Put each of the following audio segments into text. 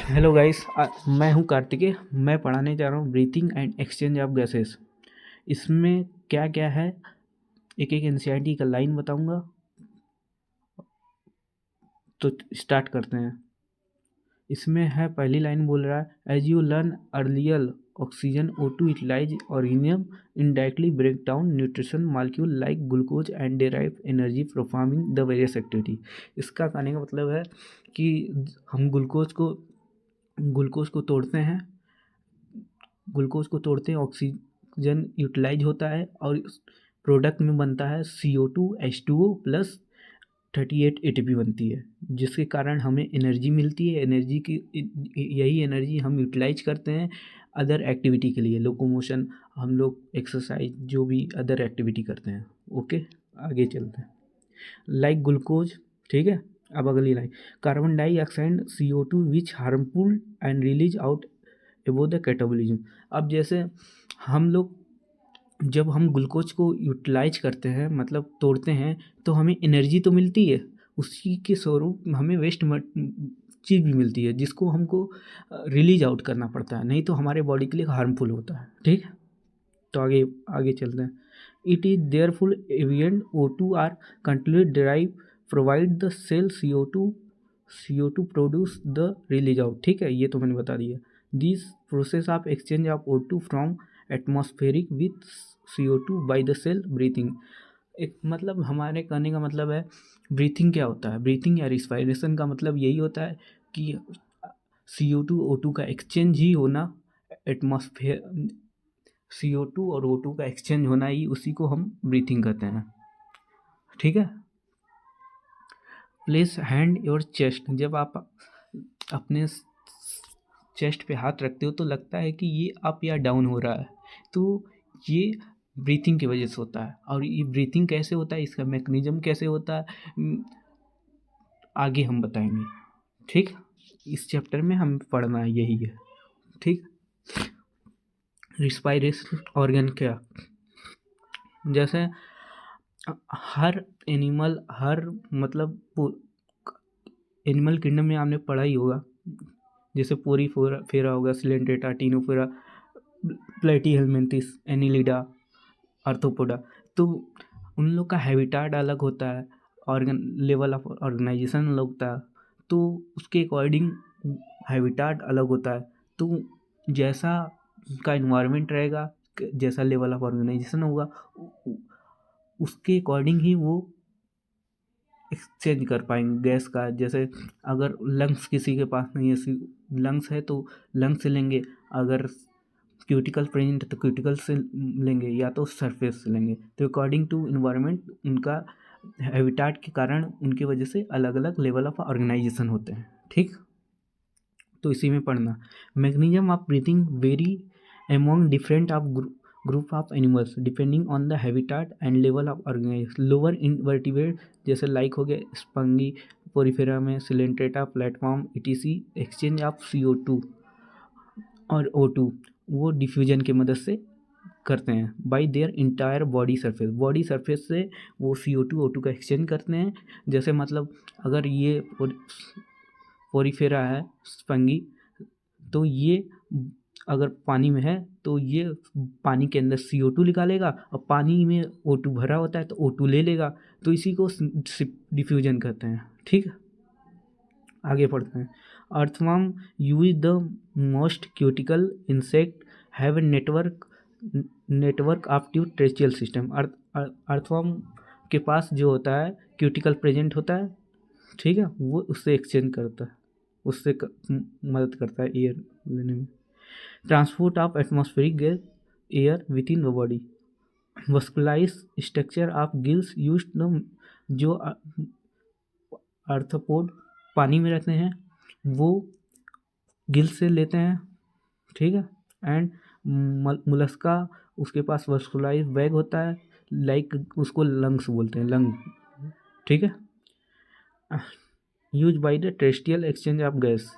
Hello guys, मैं हूं कार्तिकेय। मैं पढ़ाने जा रहा हूं breathing and exchange of gases. इसमें क्या क्या है, एक एक एनसीईआरटी का लाइन बताऊंगा। तो स्टार्ट करते हैं। इसमें है, पहली लाइन बोल रहा है, as you learn earlier oxygen O2 utilise organism indirectly break down nutrition molecule like glucose and derive energy performing the various activity. इसका कहने का मतलब है कि हम ग्लूकोज को तोड़ते हैं, ऑक्सीजन यूटिलाइज होता है और प्रोडक्ट में बनता है CO2 H2O प्लस 38 ATP बनती है, जिसके कारण हमें एनर्जी मिलती है। एनर्जी की यही एनर्जी हम यूटिलाइज करते हैं अदर एक्टिविटी के लिए, लोकोमोशन, हम लोग एक्सरसाइज, जो भी अदर एक्टिविटी करते हैं। ओके, आगे चलते हैं। लाइक ग्लूकोज, ठीक है। अब अगली line, carbon dioxide CO2 which harmful and release out above the catabolism. अब जैसे हम लोग, जब हम ग्लूकोज को यूटिलाइज करते हैं, मतलब तोड़ते हैं, तो हमें एनर्जी तो मिलती है, उसी के स्वरूप हमें वेस्ट चीज़ भी मिलती है, जिसको हमको रिलीज आउट करना पड़ता है, नहीं तो हमारे बॉडी के लिए हार्मफुल होता है। ठीक है, तो आगे आगे चलते हैं। It is therefore evident O2 are continuous derive provide the cell CO2 produce the release out. ठीक है, ये तो मैंने बता दिया। This process of exchange of O2 from atmospheric with CO2 by the cell breathing. एक मतलब, हमारे कहने का मतलब है, ब्रीथिंग क्या होता है, ब्रीथिंग या रिस्पायरेशन का मतलब यही होता है कि CO2 O2 का एक्सचेंज ही होना, एटमॉस्फेयर CO2 और O2 का एक्सचेंज होना ही, उसी को हम ब्रीथिंग कहते हैं। ठीक है। Place hand your chest. जब आप अपने चेस्ट पे हाथ रखते हो तो लगता है कि ये अप या डाउन हो रहा है, तो ये ब्रीथिंग की वजह से होता है। और ये ब्रीथिंग कैसे होता है, इसका मैकेनिज्म कैसे होता है, आगे हम बताएंगे। ठीक, इस चैप्टर में हम पढ़ना है यही है। ठीक, रिस्पायरेशन ऑर्गन क्या, जैसे हर एनिमल, हर मतलब एनिमल किंगडम में आपने पढ़ा ही होगा, जैसे फेरा होगा, सिलेंट्रेटा, टिनोफेरा, प्लेटीहेल्मिन्थिस, एनिलिडा, आर्थ्रोपोडा। तो उन लोग का हैबिटाट अलग होता है, ऑर्गन लेवल ऑफ ऑर्गेनाइजेशन अलग होता है, तो उसके अकॉर्डिंग हैबिटाट अलग होता है। तो जैसा उसका इन्वायरमेंट रहेगा, जैसा लेवल ऑफ ऑर्गेनाइजेशन होगा, उसके अकॉर्डिंग ही वो एक्सचेंज कर पाएंगे गैस का। जैसे अगर लंग्स किसी के पास नहीं है, लंग्स है तो लंग्स से लेंगे, अगर क्यूटिकल प्रेजेंट है तो क्यूटिकल से लेंगे, या तो सरफेस से लेंगे। तो अकॉर्डिंग टू इन्वायरमेंट, उनका हैबिटाट के कारण उनकी वजह से अलग अलग लेवल ऑफ ऑर्गेनाइजेशन होते हैं। ठीक, तो इसी में पढ़ना। Mechanism of breathing very among different of group of animals depending on the habitat and level of organism। Lower invertebrate जैसे लाइक हो गया स्पंगी, पोरीफेरा में Coelenterata, platform, ETC, exchange of CO2 और O2 वो डिफ्यूजन की मदद से करते हैं by their entire body surface. Body surface से वो CO2 O2 का एक्सचेंज करते हैं। जैसे मतलब अगर ये पोरीफेरा है स्पंगी, तो ये अगर पानी में है तो ये पानी के अंदर CO2 निकालेगा, और पानी में O2 भरा होता है तो O2 ले लेगा, तो इसी को डिफ्यूजन कहते हैं। ठीक है, आगे पढ़ते हैं। Earthworm use the most cuticle insect have a network of tube terrestrial system. Earthworm के पास जो होता है क्यूटिकल प्रेजेंट होता है, ठीक है, वो उससे एक्सचेंज करता है, उससे मदद करता है एयर लेने में। Transport of atmospheric gas air within the body. Vascularise structure of gills use the, जो आर्थ्रोपोड पानी में रहते हैं वो गिल्स से लेते हैं। ठीक है, एंड मुलस्का, उसके पास वस्कुलाइज बैग होता है, लाइक उसको लंग्स बोलते हैं, लंग। ठीक है, use by the terrestrial exchange of gas.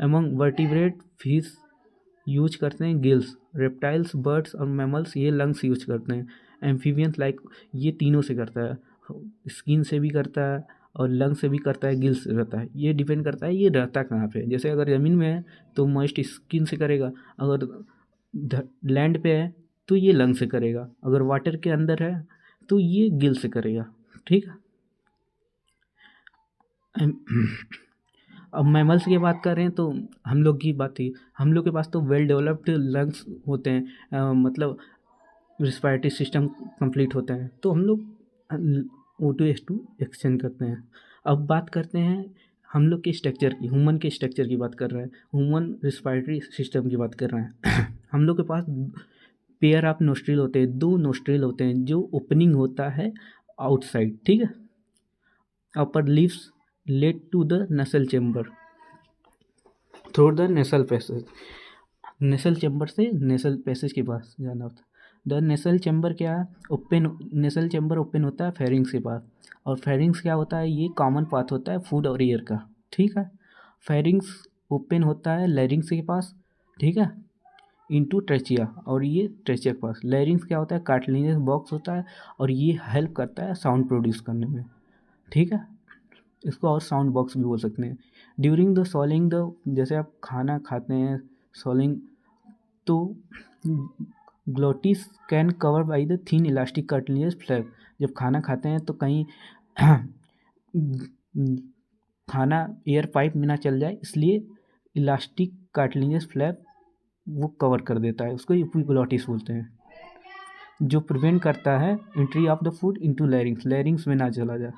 Among vertebrate fish use करते हैं गिल्स, रेप्टाइल्स, बर्ड्स और मैमल्स ये लंग्स यूज करते हैं। एम्फीबियंस लाइक ये तीनों से करता है, स्किन से भी करता है और लंग से भी करता है, गिल्स रहता है। ये डिपेंड करता है ये रहता कहाँ पे। जैसे अगर ज़मीन में है तो मॉइस्ट स्किन से करेगा, अगर लैंड पे है तो ये लंग से करेगा, अगर वाटर के अंदर है तो ये गिल से करेगा। ठीक है। अब मैमल्स की बात कर रहे हैं तो हम लोग की बात थी, हम लोग के पास तो वेल डेवलप्ड लंग्स होते हैं, मतलब रिस्पायरेटरी सिस्टम कंप्लीट होता है, तो हम लोग O2 एक्सचेंज करते हैं। अब बात करते हैं हम लोग के स्ट्रक्चर की, ह्यूमन के स्ट्रक्चर की बात कर रहे हैं, ह्यूमन रिस्पायरेटरी सिस्टम की बात कर रहे हैं। हम लोग के पास पेयर ऑफ नोस्ट्रिल होते हैं, 2 नोस्ट्रिल होते हैं जो ओपनिंग होता है आउटसाइड। ठीक है। Upper lips led to the nasal chamber through the nasal passage. Nasal chamber से नेसल पैसेज के पास जाना होता है। द नेसल चैम्बर क्या है, ओपन, नेसल चैम्बर ओपन होता है फेरिंग्स के पास, और फेरिंग्स क्या होता है, ये कॉमन पाथ होता है फूड और एयर का। ठीक है। फेरिंग्स ओपन होता है लैरिंग्स के पास। ठीक है। इनटू ट्रेचिया, और ये ट्रेचिया के पास। लैरिंग्स क्या होता है, कार्टिलेजिनस बॉक्स होता है, और ये हेल्प करता है साउंड प्रोड्यूस करने में। ठीक है। इसको और साउंड बॉक्स भी बोल सकते हैं। ड्यूरिंग द सॉलिंग द, जैसे आप खाना खाते हैं सॉलिंग, तो glottis can cover by the thin elastic cartilaginous flap. जब खाना खाते हैं तो कहीं खाना एयर पाइप में ना चल जाए, इसलिए इलास्टिक कार्टिलेजिनस फ्लैप वो कवर कर देता है, उसको एपिग्लोटिस बोलते हैं, जो प्रिवेंट करता है entry of the food into लैरिंग्स, लैरिंग्स में ना चला जाए।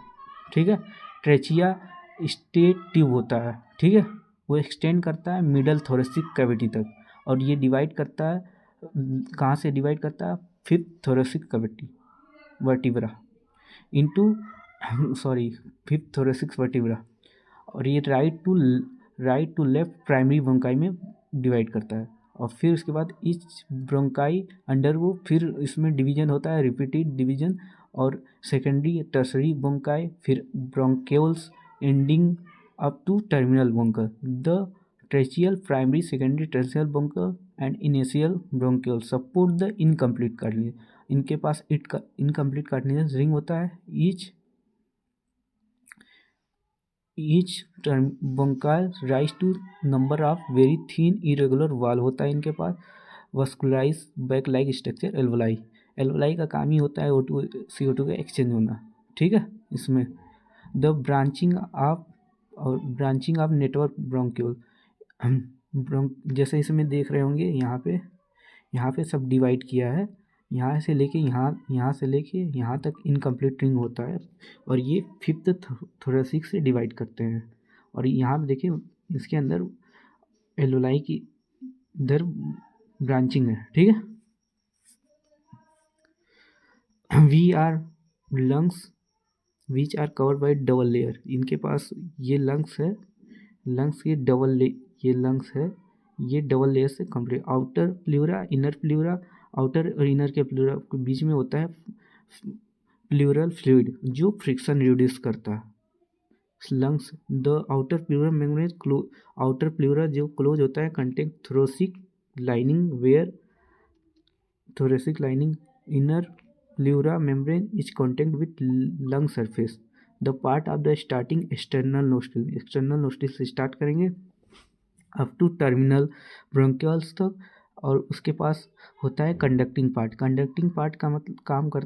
ठीक है। ट्रेचिया स्टेट ट्यूब होता है। ठीक है। वो एक्सटेंड करता है मिडल थोरेसिक कैविटी तक, और ये डिवाइड करता है, कहाँ से डिवाइड करता है, fifth thoracic cavity vertebra into fifth thoracic vertebra, और ये right to left primary bronchi में डिवाइड करता है। और फिर उसके बाद ईच ब्रोंकाई अंडर वो, फिर इसमें डिवीजन होता है, रिपीटेड डिवीजन, और सेकेंडरी टर्सरी ब्रोंकाई, फिर bronchioles ending up to terminal bronchial. The tracheal primary secondary tertiary bronchial and initial bronchiole support the incomplete cartilage. इनके पास इनकम्प्लीट कार्टिलेज रिंग होता है। Each bronchial rise to number of very thin irregular wall होता है इनके पास। Vascularise back like structure alveoli, alveoli का काम ही होता है O2 CO2 का एक्सचेंज होना। ठीक है। इसमें the branching of network bronchiole, जैसे इसमें देख रहे होंगे यहाँ पे सब डिवाइड किया है, यहाँ से लेके यहाँ से लेके यहाँ तक इनकम्प्लीट रिंग होता है, और ये फिफ्थ थोरेसिक से डिवाइड करते हैं। और यहाँ पे देखिए इसके अंदर एल्वोलाई की इधर ब्रांचिंग है। ठीक है। We are lungs which are covered by double layer. इनके पास ये लंग्स है, लंग्स की ये लंग्स है, ये डबल लेयर से कंप्लीट। Outer pleura, inner pleura, outer और इनर के प्लूरा के बीच में होता है प्लूरल फ्लूइड जो फ्रिक्शन रिड्यूस करता है। Lungs the outer pleura membrane, outer pleura जो क्लोज होता है contain thoracic lining where thoracic lining, inner pleura membrane is contact with lung surface. The part of the starting external nostril से start करेंगे up to terminal bronchioles तक, और उसके पास होता है कंडक्टिंग पार्ट का मतलब काम कर,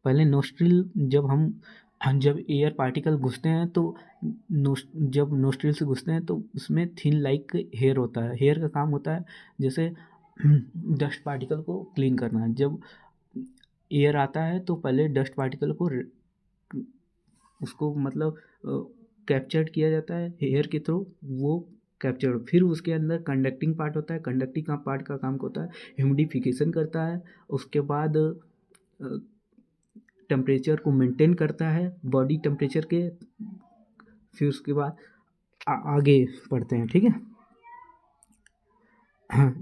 पहले नोस्ट्रिल जब एयर पार्टिकल घुसते हैं तो जब नोस्ट्रिल से घुसते हैं तो उसमें थिन लाइक हेयर होता है। हेयर का काम होता है जैसे डस्ट पार्टिकल को क्लीन करना। जब एयर आता है तो पहले डस्ट पार्टिकल को उसको मतलब कैप्चर्ड किया जाता है हेयर के थ्रू, वो कैप्चर, फिर उसके अंदर कंडक्टिंग पार्ट होता है। कंडक्टिंग का पार्ट का काम होता है ह्यूमिडिफिकेशन करता है, उसके बाद टेम्परेचर को मेंटेन करता है बॉडी टेम्परेचर के, फिर उसके बाद आगे बढ़ते हैं। ठीक है।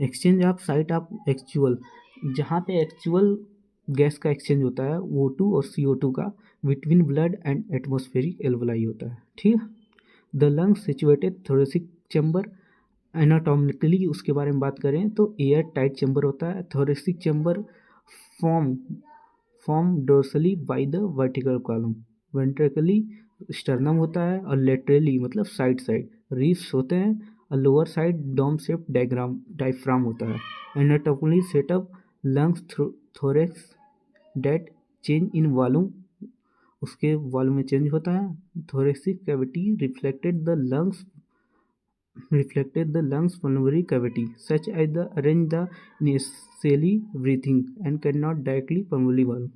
Exchange of site of actual, जहाँ पे एक्चुअल गैस का एक्सचेंज होता है O2 और CO2 का between blood and atmospheric alveoli होता है। ठीक है। The lungs situated thoracic chamber, anatomically उसके बारे में बात करें तो एयर टाइट चैम्बर होता है। Thoracic chamber form dorsally by the vertical column, ventrally sternum होता है और लेटरली मतलब साइड साइड रिब्स होते हैं और lower side dome shape diaphragm होता है। Anatomically setup lungs thorax that change in volume, उसके वॉल्यूम में चेंज होता है। Thoracic cavity reflected the lungs pulmonary cavity such as the arrange the initially breathing and cannot directly pulmonary valve।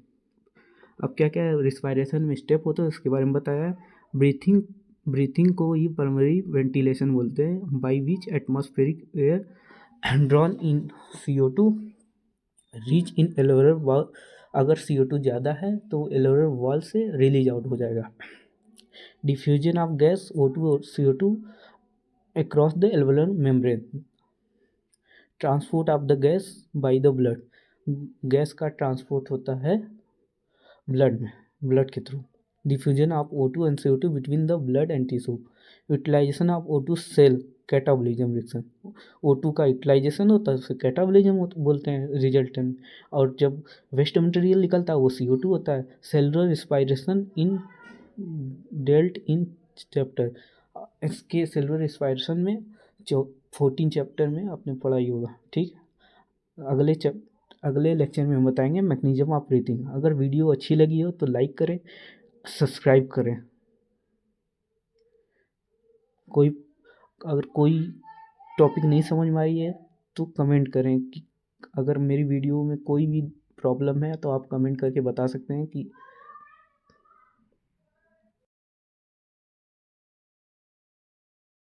अब क्या क्या respiration में स्टेप होते हैं उसके बारे में बताया है। ब्रीथिंग को ही पल्मोनरी वेंटिलेशन बोलते हैं, by which atmospheric air drawn in CO2 reach in alveolar wall. अगर CO2 ज़्यादा है तो एलोवेयर वॉल से रिलीज आउट हो जाएगा। डिफ्यूजन ऑफ गैस O2 और CO2 across the alveolar membrane. Transport of the gas by the blood, gas का transport होता है ब्लड के through. Diffusion of O2 and CO2 between the blood and tissue. Utilization of O2 cell catabolism reaction. O2 का utilisation होता है उसे catabolism बोलते हैं रिजल्टेंट। और जब वेस्ट मटेरियल निकलता है वो CO2 होता है। Cellular respiration in dealt in chapter, इसके सेलुलर रिस्पायरेशन में जो 14 चैप्टर में आपने पढ़ाई होगा। ठीक, अगले लेक्चर में हम बताएंगे मैकेनिज्म ऑफ ब्रीथिंग। अगर वीडियो अच्छी लगी हो तो लाइक करें, सब्सक्राइब करें। अगर कोई टॉपिक नहीं समझ में आई है तो कमेंट करें कि अगर मेरी वीडियो में कोई भी प्रॉब्लम है तो आप कमेंट करके बता सकते हैं कि